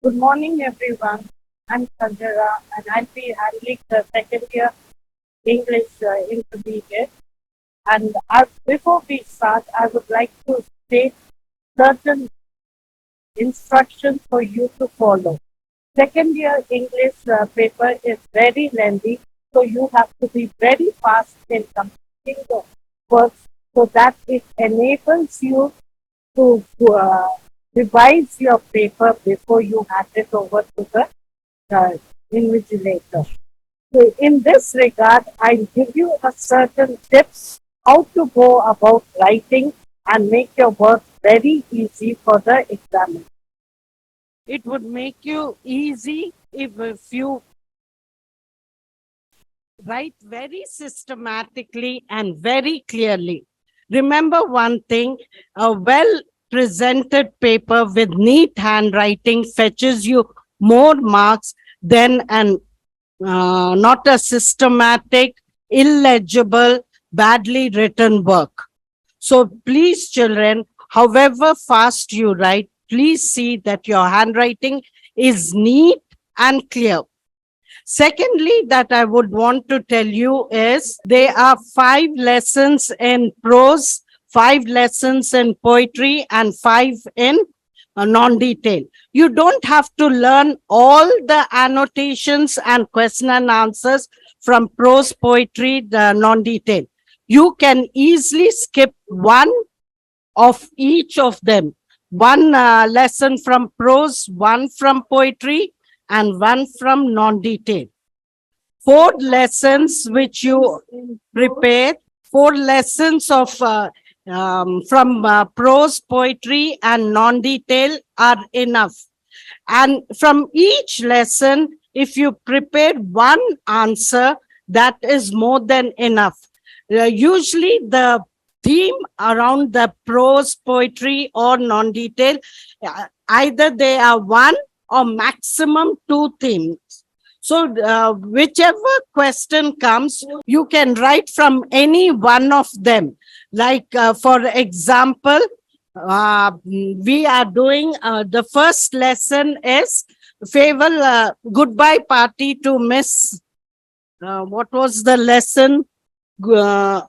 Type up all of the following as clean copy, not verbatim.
Good morning, everyone. I'm Sanjara, and I'll be handling the second year English intermediate. And before we start, I would like to state certain instructions for you to follow. Second year English paper is very lengthy, so you have to be very fast in completing the works so that it enables you to revise your paper before you hand it over to the uh, invigilator. So in this regard, I give you a certain tips how to go about writing and make your work very easy for the examiner. It would make you easy if you write very systematically and very clearly. Remember one thing, a well presented paper with neat handwriting fetches you more marks than an not a systematic, illegible, badly written work. So please, children, however fast you write, please see that your handwriting is neat and clear. Secondly, that I would want to tell you is there are 5 lessons in prose, 5 lessons in poetry, and 5 in non-detail. You don't have to learn all the annotations and question and answers from prose, poetry, the non-detail. You can easily skip one of each of them. One lesson from prose, one from poetry, and one from non-detail. 4 lessons which you prepare, 4 lessons of from prose, poetry, and non-detail are enough. And from each lesson, if you prepare one answer, that is more than enough. Usually, the theme around the prose, poetry, or non-detail, either they are one or maximum 2 themes. So, whichever question comes, you can write from any one of them. Like, for example, we are doing the first lesson is farewell goodbye party to Miss. What was the lesson? Uh,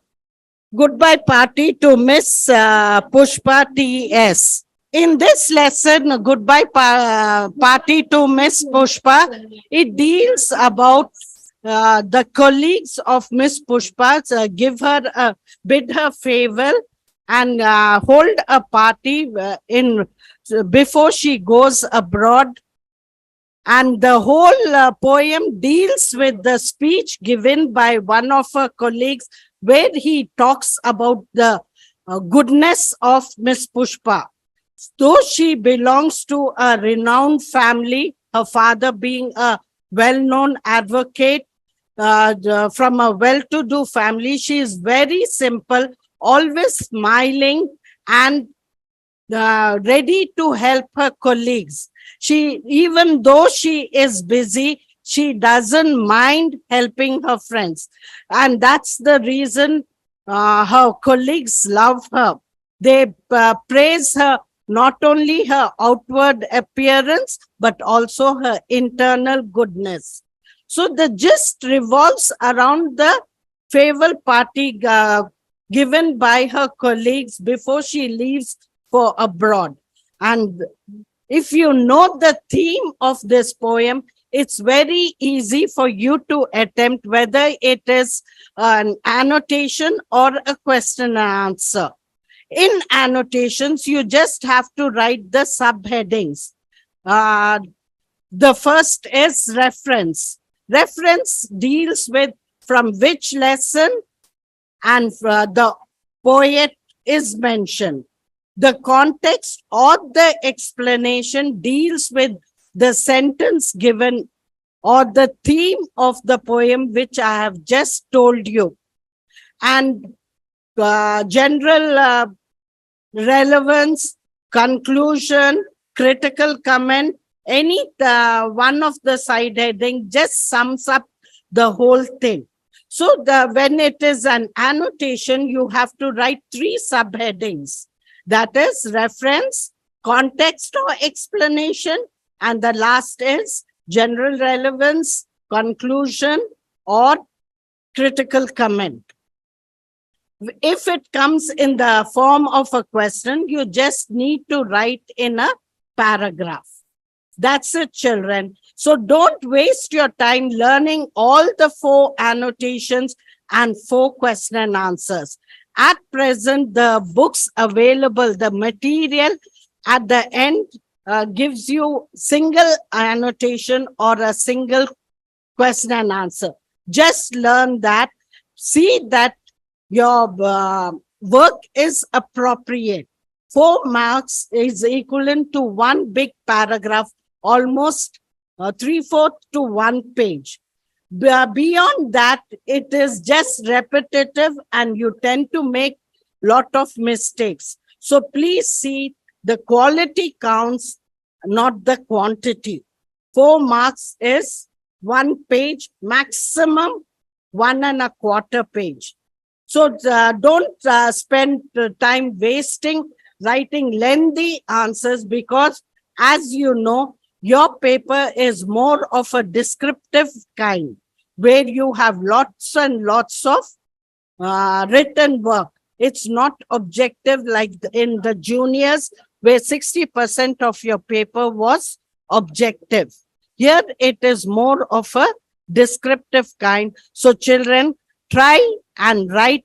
Goodbye party to Miss Pushpa T.S. In this lesson, Goodbye Party to Miss Pushpa, it deals about the colleagues of Miss Pushpa, give her, bid her farewell and hold a party in before she goes abroad. And the whole poem deals with the speech given by one of her colleagues where he talks about the goodness of Miss Pushpa. Though she belongs to a renowned family, her father being a well-known advocate from a well-to-do family, she is very simple, always smiling and ready to help her colleagues. She, even though she is busy, she doesn't mind helping her friends. And that's the reason her colleagues love her. They praise her, not only her outward appearance, but also her internal goodness. So the gist revolves around the farewell party given by her colleagues before she leaves for abroad. And if you know the theme of this poem, it's very easy for you to attempt whether it is an annotation or a question and answer. In annotations, you just have to write the subheadings. Uh, the first is reference. Reference deals with from which lesson and the poet is mentioned. The context or the explanation deals with the sentence given or the theme of the poem which I have just told you. And general relevance, conclusion, critical comment, any one of the side heading just sums up the whole thing. So when it is an annotation, you have to write 3 subheadings. That is reference, context or explanation, And the last is general relevance, conclusion, or critical comment. If it comes in the form of a question, you just need to write in a paragraph. That's it, children. So don't waste your time learning all the 4 annotations and 4 question and answers. At present, the books available, the material at the end gives you single annotation or a single question and answer. Just learn that. See that your work is appropriate. 4 marks is equivalent to 1 big paragraph, almost 3/4 to 1 page. Beyond that, it is just repetitive and you tend to make lot of mistakes. So please see, the quality counts, not the quantity. 4 marks is 1 page, maximum 1.25 page. So don't spend time wasting writing lengthy answers, because as you know, your paper is more of a descriptive kind, where you have lots and lots of written work. It's not objective like in the juniors, where 60% of your paper was objective. Here it is more of a descriptive kind. So children, try and write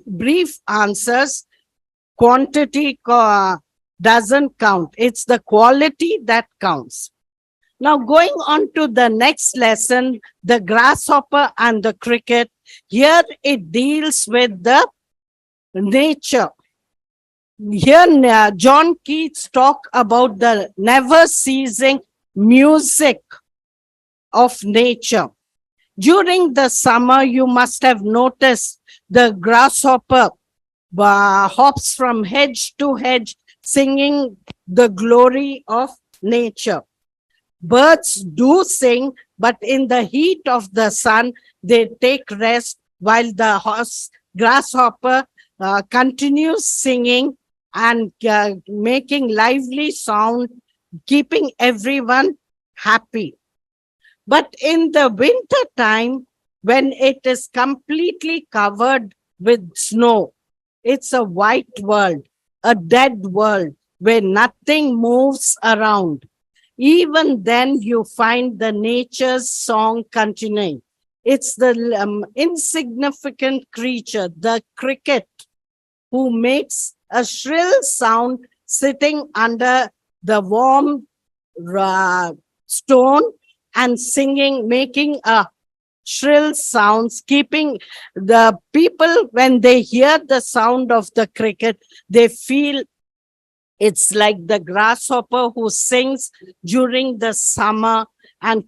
brief answers. Quantity doesn't count. It's the quality that counts. Now, going on to the next lesson, the grasshopper and the cricket. Here it deals with the nature. Here, John Keats talk about the never ceasing music of nature. During the summer, you must have noticed the grasshopper hops from hedge to hedge, singing the glory of nature. Birds do sing, but in the heat of the sun, they take rest, while the grasshopper continues singing and making lively sound, keeping everyone happy. But in the winter time, when it is completely covered with snow, it's a white world, a dead world where nothing moves around. Even then, you find the nature's song continuing. It's the insignificant creature, the cricket, who makes a shrill sound sitting under the warm stone and singing, making a shrill sounds, keeping the people, when they hear the sound of the cricket, they feel it's like the grasshopper who sings during the summer and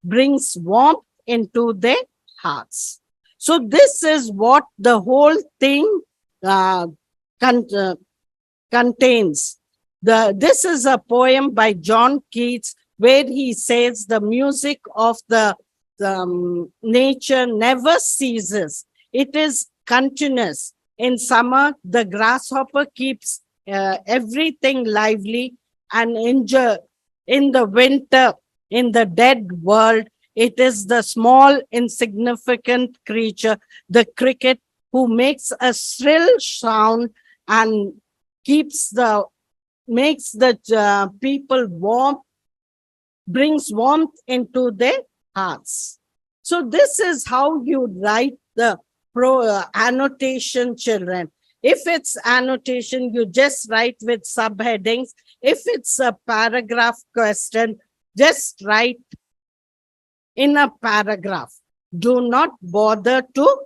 brings warmth into their hearts. So this is what the whole thing uh, contains. This is a poem by John Keats, where he says the music of the nature never ceases. It is continuous. In summer, the grasshopper keeps everything lively, and in the winter, in the dead world, it is the small, insignificant creature, the cricket, who makes a shrill sound and makes the people warm, brings warmth into their hearts. So this is how you write the annotation, children. If it's annotation, you just write with subheadings. If it's a paragraph question, just write in a paragraph. Do not bother to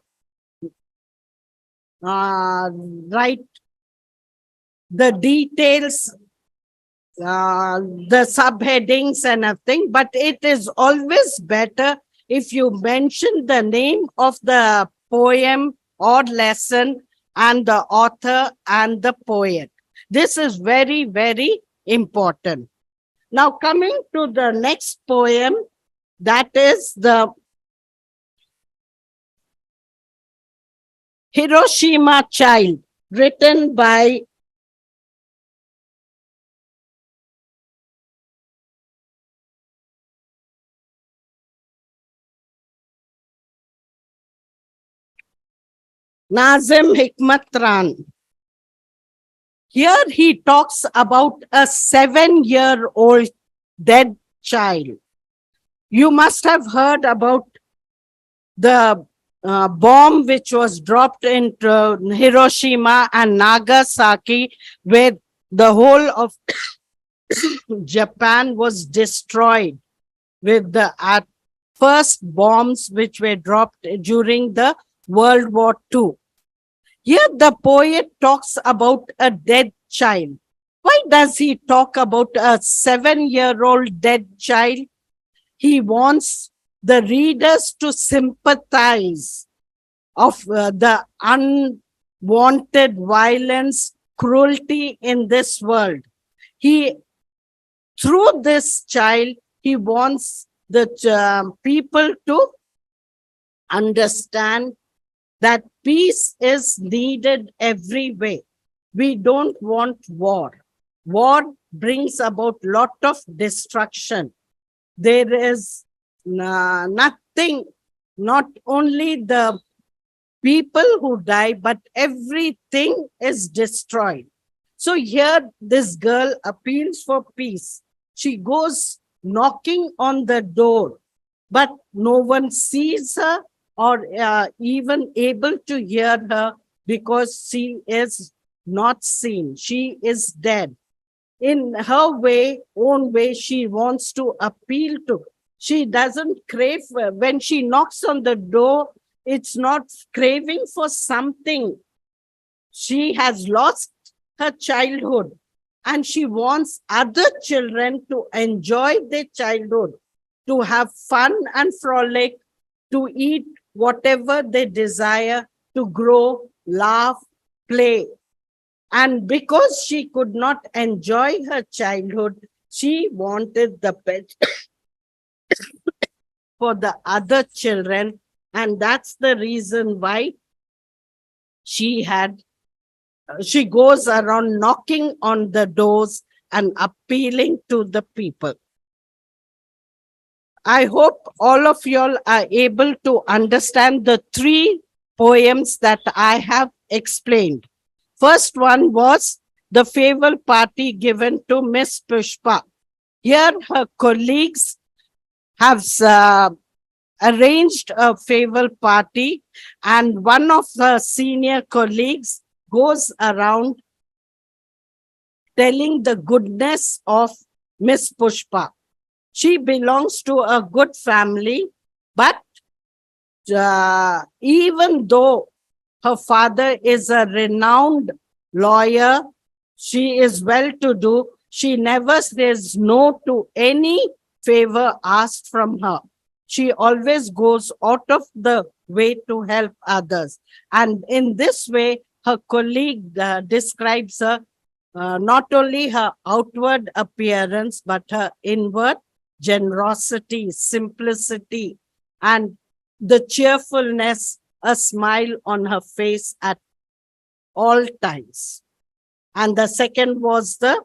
write the details, the subheadings and everything, but it is always better if you mention the name of the poem or lesson and the author and the poet. This is very, very important. Now, coming to the next poem, that is the Hiroshima Child, written by Nazim Hikmatran. Here he talks about a 7-year-old dead child. You must have heard about the bomb which was dropped into Hiroshima and Nagasaki, where the whole of Japan was destroyed with the first bombs which were dropped during the World War II. Here the poet talks about a dead child. Why does he talk about a 7-year-old dead child? He wants the readers to sympathize of the unwanted violence, cruelty in this world. He, through this child, he wants the people to understand that peace is needed every way. We don't want war. War brings about lot of destruction. There is nothing, not only the people who die, but everything is destroyed. So here this girl appeals for peace. She goes knocking on the door, but no one sees her or even able to hear her because she is not seen. She is dead. In her own way, she wants to appeal to. She doesn't crave, when she knocks on the door, it's not craving for something. She has lost her childhood and she wants other children to enjoy their childhood, to have fun and frolic, to eat whatever they desire, to grow, laugh, play. And because she could not enjoy her childhood, she wanted the pet for the other children. And that's the reason why she had she goes around knocking on the doors and appealing to the people. I hope all of y'all are able to understand the three poems that I have explained. First one was the farewell party given to Miss Pushpa. Here, her colleagues have arranged a farewell party, and one of her senior colleagues goes around telling the goodness of Miss Pushpa. She belongs to a good family, but even though her father is a renowned lawyer, she is well to do, she never says no to any favor asked from her. She always goes out of the way to help others. And in this way, her colleague describes her not only her outward appearance, but her inward generosity, simplicity, and the cheerfulness, a smile on her face at all times. And the second was the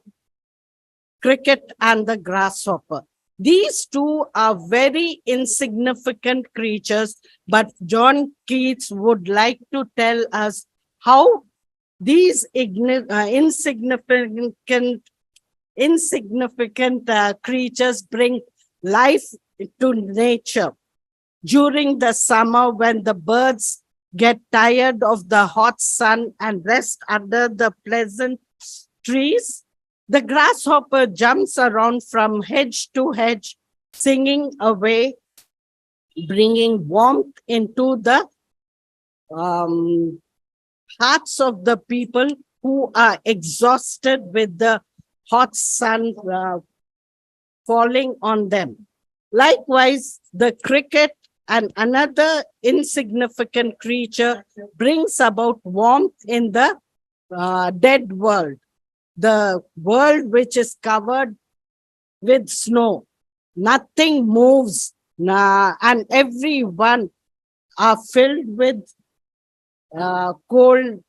cricket and the grasshopper. These two are very insignificant creatures, but John Keats would like to tell us how these insignificant creatures bring life to nature. During the summer, when the birds get tired of the hot sun and rest under the pleasant trees, the grasshopper jumps around from hedge to hedge, singing away, bringing warmth into the um, hearts of the people who are exhausted with the hot sun falling on them. Likewise, the cricket and another insignificant creature brings about warmth in the dead world, the world which is covered with snow. Nothing moves, and everyone are filled with cold,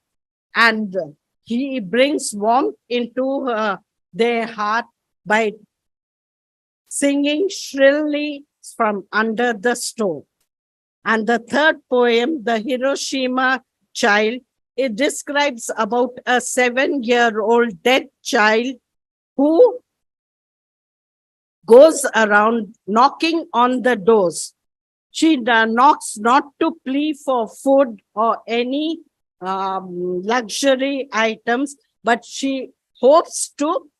and he brings warmth into their heart by singing shrilly from under the stove. And the third poem, the Hiroshima child. It describes about a 7-year-old dead child who goes around knocking on the doors. She knocks not to plead for food or any luxury items, but she hopes to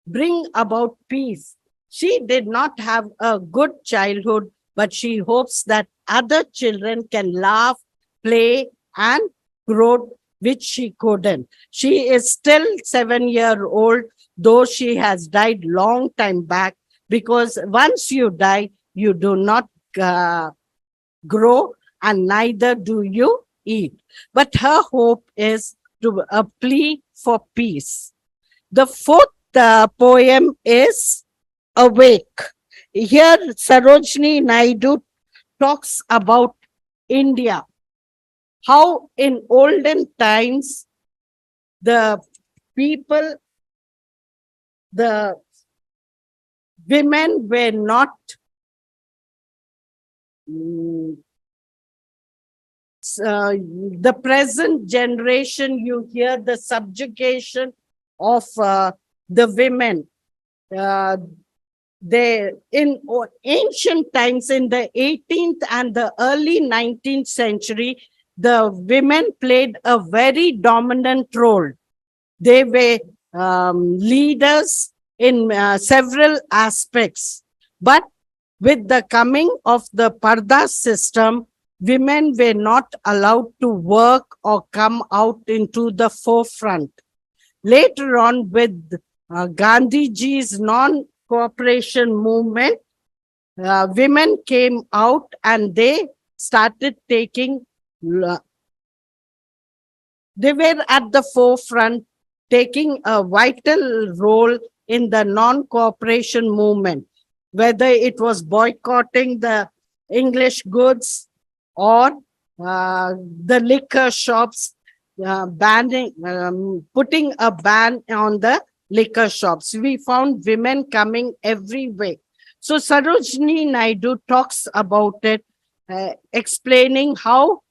bring about peace. She did not have a good childhood, but she hopes that other children can laugh, play, and grow, which she couldn't. She is still 7-year-old, though she has died long time back, because once you die, you do not grow, and neither do you eat. But her hope is to a plea for peace. The fourth poem is Awake. Here, Sarojini Naidu talks about India, how in olden times the people, the women were not the present generation. You hear the subjugation of the women. They in ancient times, in the 18th and the early 19th century, the women played a very dominant role. They were leaders in several aspects. But with the coming of the Parda system, women were not allowed to work or come out into the forefront. Later on, with Gandhiji's non-cooperation movement, women came out and they started taking, they were at the forefront, taking a vital role in the non-cooperation movement, whether it was boycotting the English goods or the liquor shops, putting a ban on the liquor shops. We found women coming every way. So Sarojini Naidu talks about it, explaining how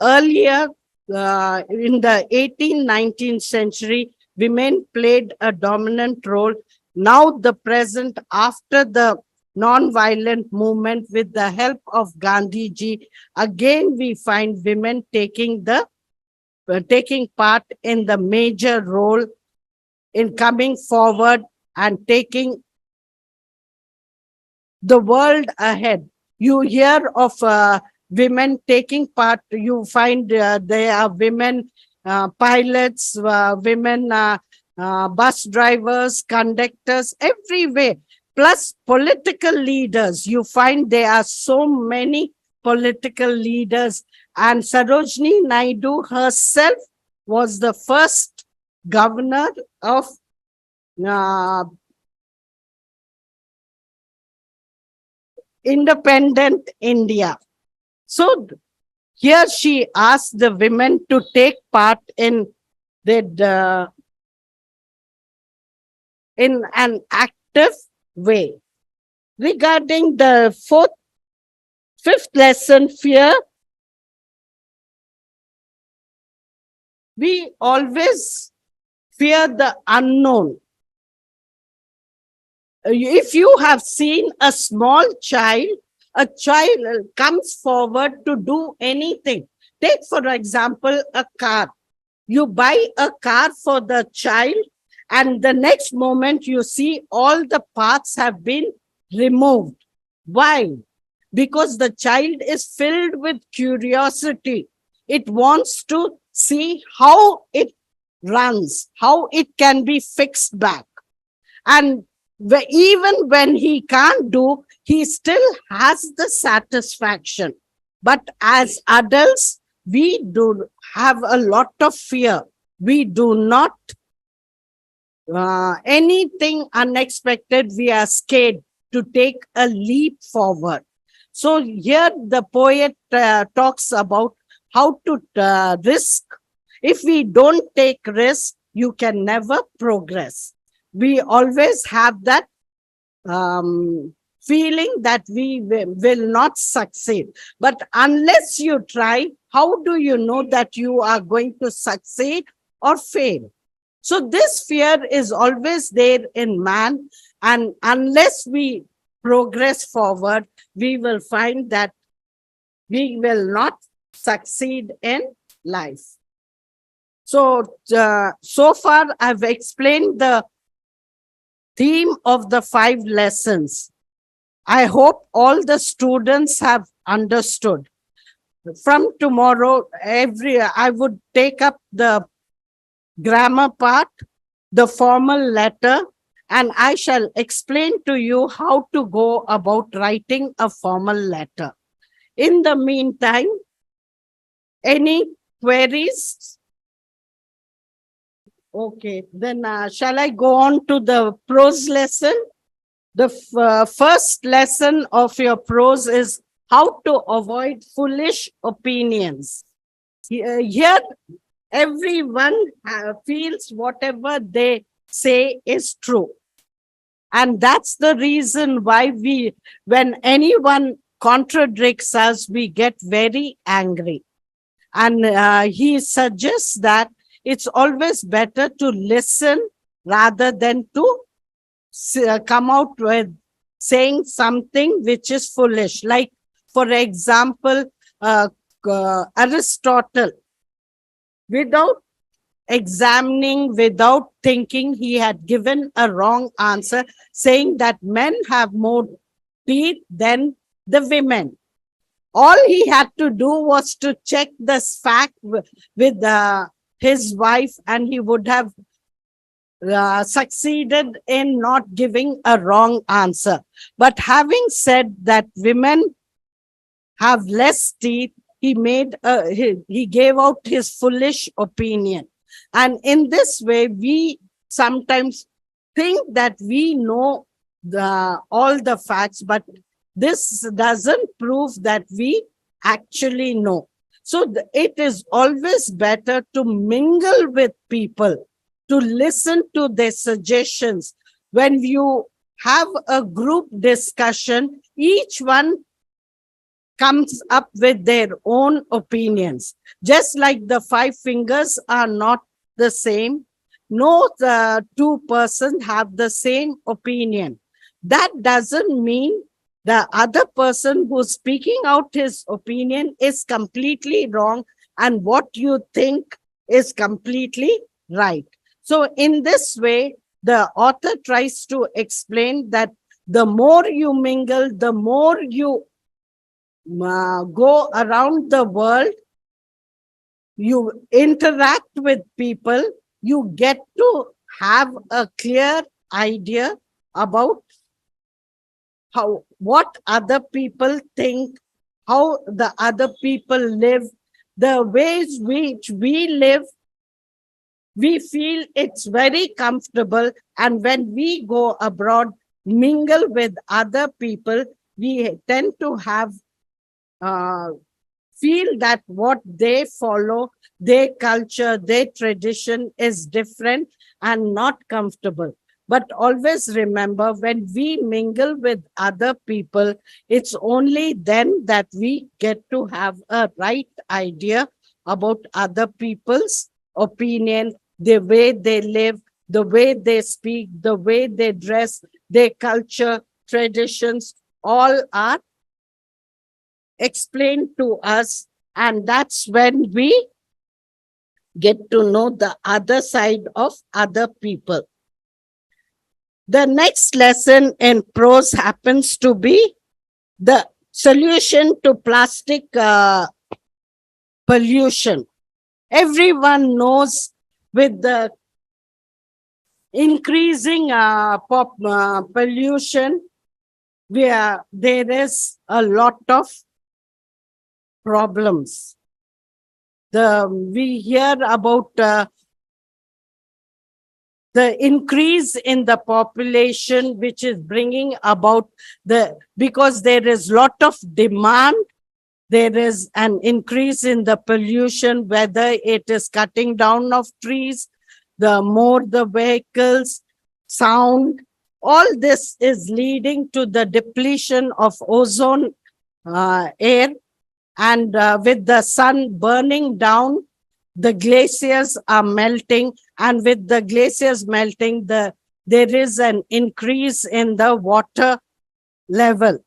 earlier in the 18th, 19th century, women played a dominant role. Now the present, after the non-violent movement with the help of Gandhiji, again we find women taking part in the major role in coming forward and taking the world ahead. You hear of women taking part. You find there are women pilots, women bus drivers, conductors, everywhere. Plus political leaders. You find there are so many political leaders. And Sarojini Naidu herself was the first governor of independent India. So here she asked the women to take part in in an active way. Regarding the fifth lesson, fear, we always fear the unknown. If you have seen a small child, a child comes forward to do anything. Take, for example, a car. You buy a car for the child, and the next moment you see all the parts have been removed. Why? Because the child is filled with curiosity. It wants to see how it runs, how it can be fixed back. And even when he can't do, he still has the satisfaction. But as adults, we do have a lot of fear. We do not, anything unexpected, we are scared to take a leap forward. So here the poet talks about how to risk. If we don't take risk, you can never progress. We always have that feeling that we will not succeed. But unless you try, how do you know that you are going to succeed or fail? So this fear is always there in man. And unless we progress forward, we will find that we will not succeed in life. So far I've explained the theme of the 5 lessons. I hope all the students have understood. From tomorrow, I would take up the grammar part, the formal letter, and I shall explain to you how to go about writing a formal letter. In the meantime, any queries? Okay, then shall I go on to the prose lesson? The first lesson of your prose is how to avoid foolish opinions. Here, everyone feels whatever they say is true. And that's the reason why when anyone contradicts us, we get very angry. And he suggests that it's always better to listen rather than to come out with saying something which is foolish. Like, for example, Aristotle, without examining, without thinking, he had given a wrong answer, saying that men have more teeth than the women. All he had to do was to check this fact with his wife, and he would have succeeded in not giving a wrong answer. But having said that women have less teeth, he gave out his foolish opinion. And in this way, we sometimes think that we know all the facts, but this doesn't prove that we actually know. So it is always better to mingle with people, to listen to their suggestions. When you have a group discussion, each one comes up with their own opinions. Just like the 5 fingers are not the same, no two persons have the same opinion. That doesn't mean the other person who's speaking out his opinion is completely wrong and what you think is completely right. So in this way, the author tries to explain that the more you mingle, the more you go around the world, you interact with people, you get to have a clear idea about what other people think, how the other people live, the ways which we live. We feel it's very comfortable, and when we go abroad, mingle with other people, we tend to have feel that what they follow, their culture, their tradition is different and not comfortable. But always remember, when we mingle with other people, it's only then that we get to have a right idea about other people's opinion, the way they live, the way they speak, the way they dress, their culture, traditions, all are explained to us. And that's when we get to know the other side of other people. The next lesson in prose happens to be the solution to plastic pollution. Everyone knows with the increasing pollution, there is a lot of problems. We hear about the increase in the population, which is bringing about because there is lot of demand, there is an increase in the pollution, whether it is cutting down of trees, the more the vehicles, sound, All this is leading to the depletion of ozone air, and with the sun burning down, the glaciers are melting, and with the glaciers melting, there is an increase in the water level.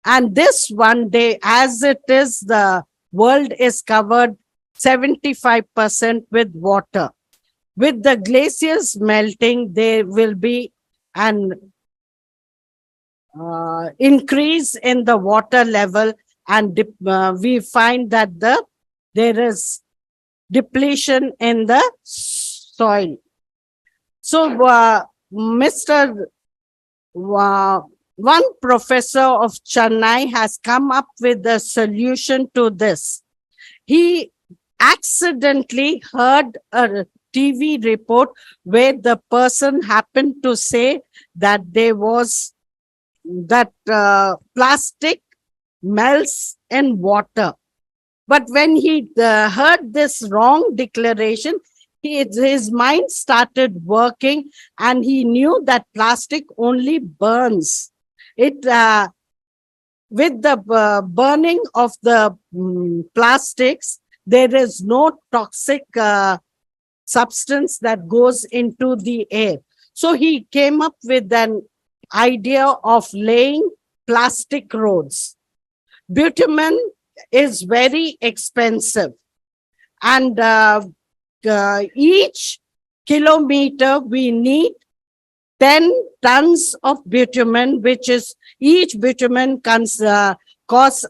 And this one day, as it is, the world is covered 75% with water. With the glaciers melting, there will be an increase in the water level, and we find that there is depletion in the soil. So, Mr. One professor of Chennai has come up with a solution to this. He accidentally heard a TV report where the person happened to say that there was that plastic melts in water. But when he heard this wrong declaration, his mind started working, and he knew that plastic only burns. It with the burning of the plastics, there is no toxic substance that goes into the air. So he came up with an idea of laying plastic roads. Bitumen is very expensive, and each kilometer we need 10 tons of bitumen, which is each bitumen costs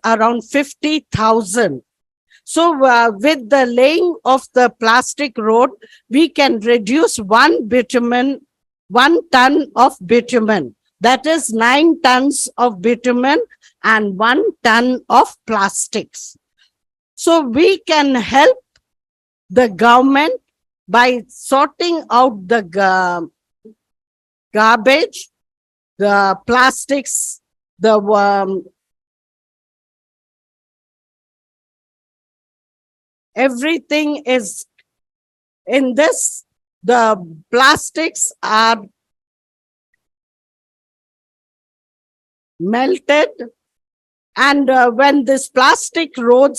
around 50,000. So with the laying of the plastic road, we can reduce one ton of bitumen. That is 9 tons of bitumen and 1 ton of plastics. So we can help the government by sorting out the garbage, the plastics, the everything is in this. The plastics are melted, and when this plastics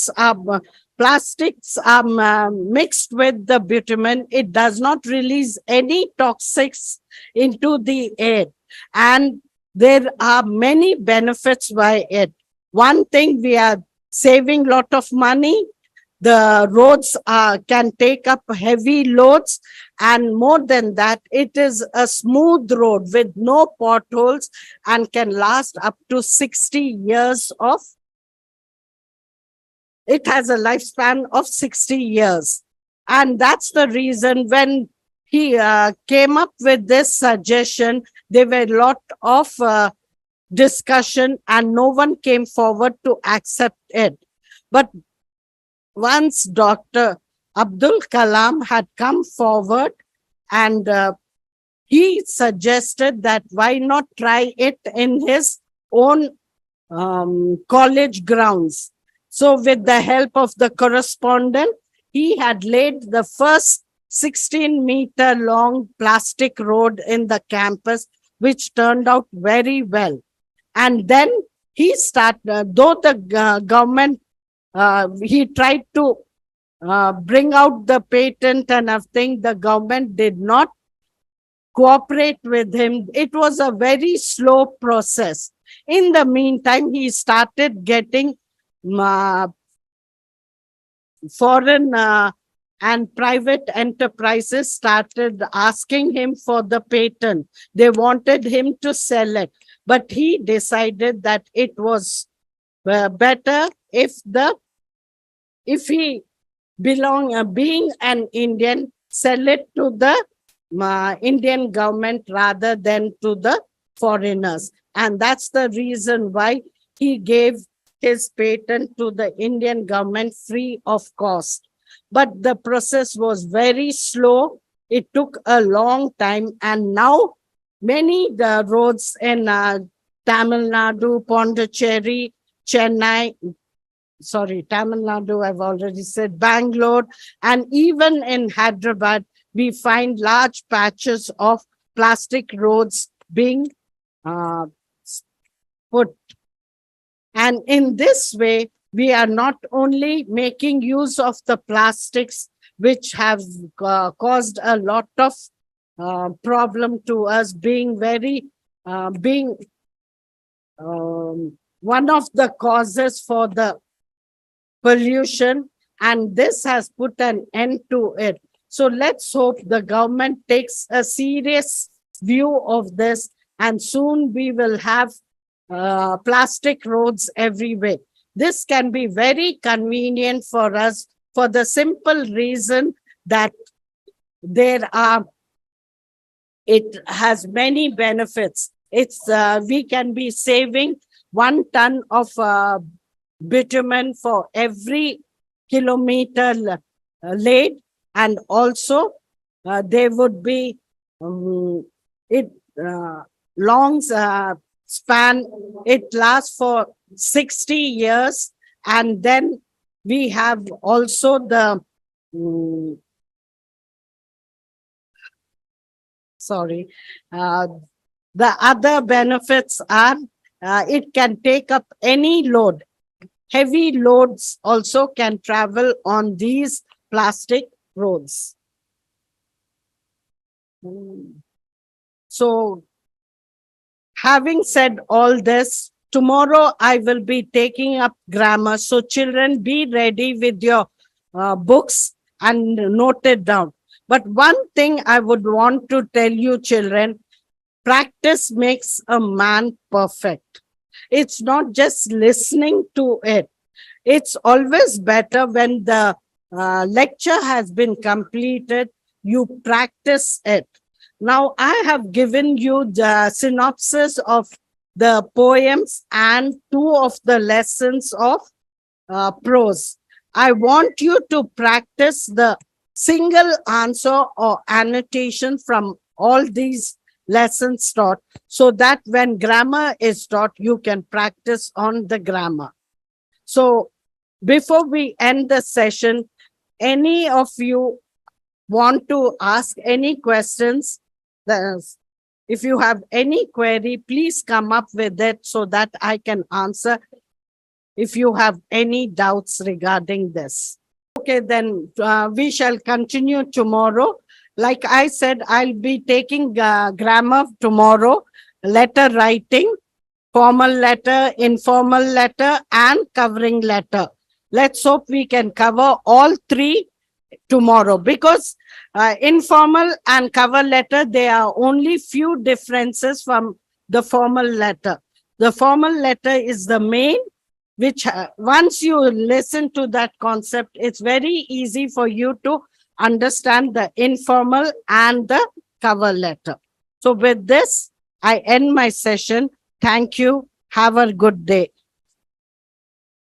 are mixed with the bitumen, it does not release any toxics into the air, and there are many benefits by it. One thing, we are saving lot of money. The roads can take up heavy loads, and more than that, it is a smooth road with no potholes and can last up to 60 years of. It has a lifespan of 60 years. And that's the reason when he came up with this suggestion, there were a lot of discussion, and no one came forward to accept it. But once Dr. Abdul Kalam had come forward, and he suggested that why not try it in his own college grounds. So with the help of the correspondent, he had laid the first 16-meter long plastic road in the campus, which turned out very well. And then he started, though the government, he tried to bring out the patent and everything, the government did not cooperate with him. It was a very slow process. In the meantime, he started getting foreign and private enterprises started asking him for the patent. They wanted him to sell it, but he decided that it was better if he being an Indian, sell it to the Indian government rather than to the foreigners. And that's the reason why he gave his patent to the Indian government free of cost. But the process was very slow. It took a long time. And now many the roads in Tamil Nadu, Pondicherry, Chennai, Tamil Nadu, I've already said, Bangalore, and even in Hyderabad, we find large patches of plastic roads being uh, put. And in this way, we are not only making use of the plastics, which have caused a lot of problem to us, being being one of the causes for the pollution, and this has put an end to it. So let's hope the government takes a serious view of this, and soon we will have plastic roads everywhere. This can be very convenient for us for the simple reason that there are, it has many benefits. It's we can be saving 1 ton of bitumen for every kilometer laid, and also there would be it long span. It lasts for 60 years, and then we have also the mm, sorry the other benefits are it can take up any load. Heavy loads also can travel on these plastic roads. So, having said all this, tomorrow I will be taking up grammar. So, children, be ready with your books and note it down. But one thing I would want to tell you, children, practice makes a man perfect. It's not just listening to it. It's always better when the lecture has been completed, you practice it. Now, I have given you the synopsis of the poems and 2 of the lessons of prose. I want you to practice the single answer or annotation from all these lessons taught, so that when grammar is taught, you can practice on the grammar. So, before we end the session, any of you want to ask any questions? If you have any query, please come up with it so that I can answer if you have any doubts regarding this. Okay, then we shall continue tomorrow. Like I said, I'll be taking grammar tomorrow, letter writing, formal letter, informal letter, and covering letter. Let's hope we can cover all 3 tomorrow, because informal and cover letter, there are only few differences from the formal letter. The formal letter is the main, which once you listen to that concept, it's very easy for you to understand the informal and the cover letter. So with this, I end my session. Thank you. Have a good day.